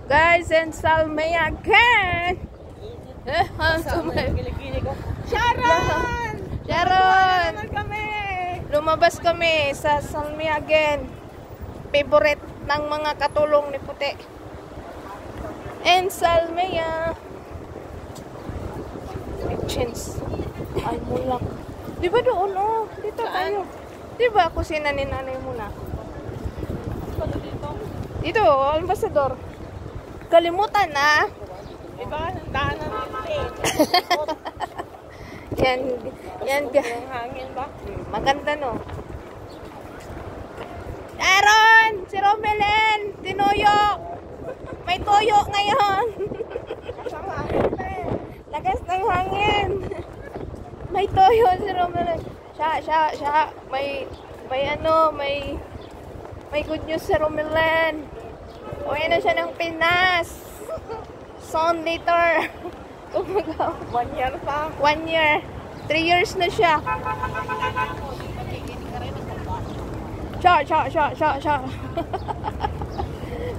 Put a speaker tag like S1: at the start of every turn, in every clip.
S1: Guys, and Salme again!
S2: Sharon!
S1: Sharon!
S2: Kami!
S1: Lumabas kami sa Salme again. Favorite ng mga katulong ni Puti. And Salmea. May chance. Ay, mulak. Di ba doon, oh? Dito tayo. Di ba kusina ni nanay muna? Dito, Ambassador. Kalimutan na.
S2: Iba, daanan natin.
S1: Yan.
S2: Yung hangin ba?
S1: Maganda, no? Aaron! Si Romelen! Tinuyo! May tuyo ngayon!
S2: Kasang hangin na eh.
S1: Lakas ng hangin! May tuyo si Romelen. Siya. May good news si Romelen. Uwi na siya ng Pinas. Soon later. Kumagaw.
S2: 1 year pa.
S1: 1 year. 3 years na siya. Siya.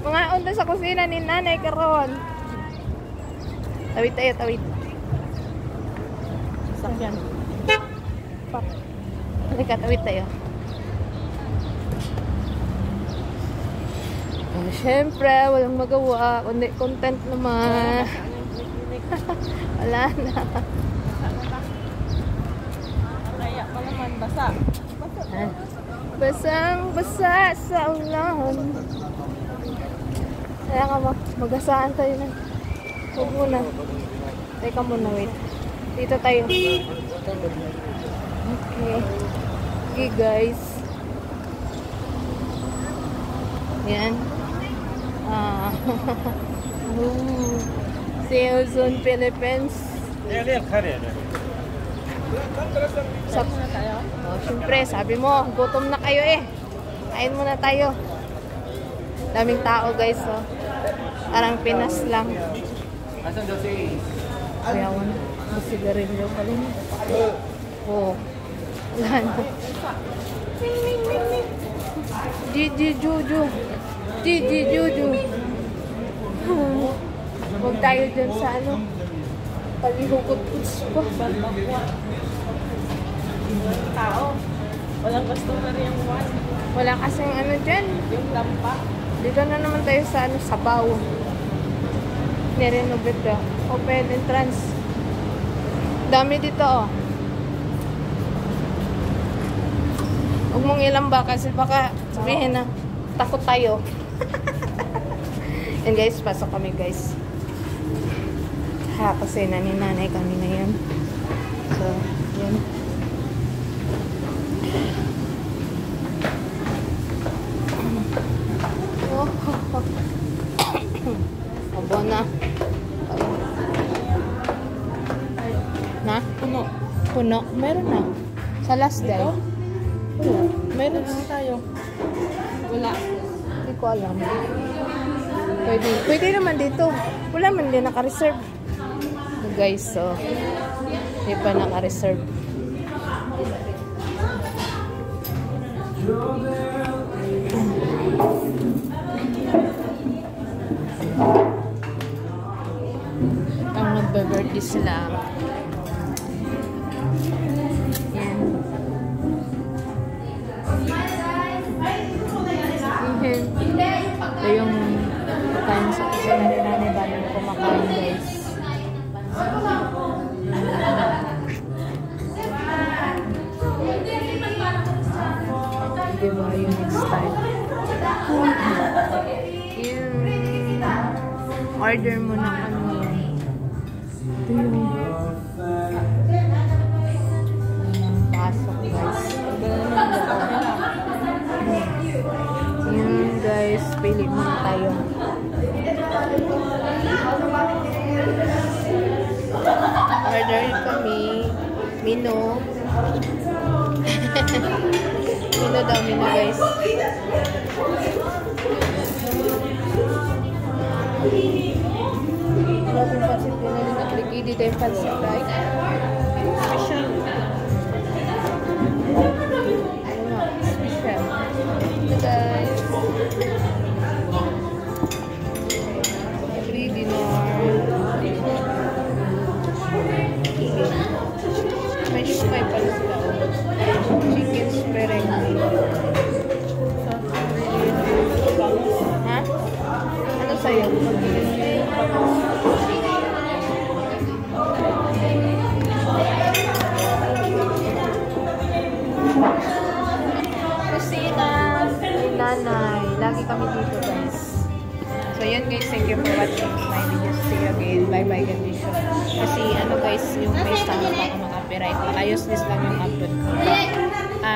S1: Mga unta sa kusina ni nanay karon. Tawid tayo.
S2: Sakyan.
S1: Halika, tawid tayo. Oh, syempre, walang magawa. Kundi content naman. Wala na.
S2: Kaya pa naman, basa.
S1: Basang-basa sa ulan. Kaya ka magasaan tayo na. Huwag muna. Teka muna, wait. Dito tayo. Okay, guys. Yan. See you soon, Philippines. Siyempre, sabi mo, gutom na kayo eh. Kain muna tayo. Daming tao, guys. Oh. Parang Pinas lang. Kaya ko na. Masigarilyo pala niya. Oh. Wala na. Gigi Juju. Huwag tayo dyan sa ano. Palihugot-huts ko.
S2: Tao. Walang customer yung one.
S1: Wala kasing ano dyan.
S2: Yung lampa.
S1: Dito na naman tayo sa ano, Sabaw. Nirenovate na. Open entrance. Dami dito, oh. Huwag mong ilamba kasi baka sabihin na takot tayo. And guys, pasok kami, guys. Kasi naninanay kami na yan. So, yan. Abo na. Na? Puno. Meron na. Sa last day. Wala. Meron na tayo.
S2: Wala.
S1: Hindi ko alam. Pwede naman dito. Wala man din naka-reserve. Guys, so hindi pa naka-reserve. Ang nagbe-birthday sila. Yan. Ito yung pagkain sa kusina ni nanay bago kumakain, guys. Diba yung next time? Order mo na ano. Ito yung pasok, guys. Yun, guys. Pili muna tayo. Order kami. Mino. Mino daw, mino, guys. Maraming pansit din na nakliki. Dito yung pansit, right? Special. Ano? Special. Ito, guys. So yun guys, thank you for watching my videos. See you again. Bye bye condition. Kasi ano guys, yung may sound baka mga copyright. Ayos this lang yung upload ko.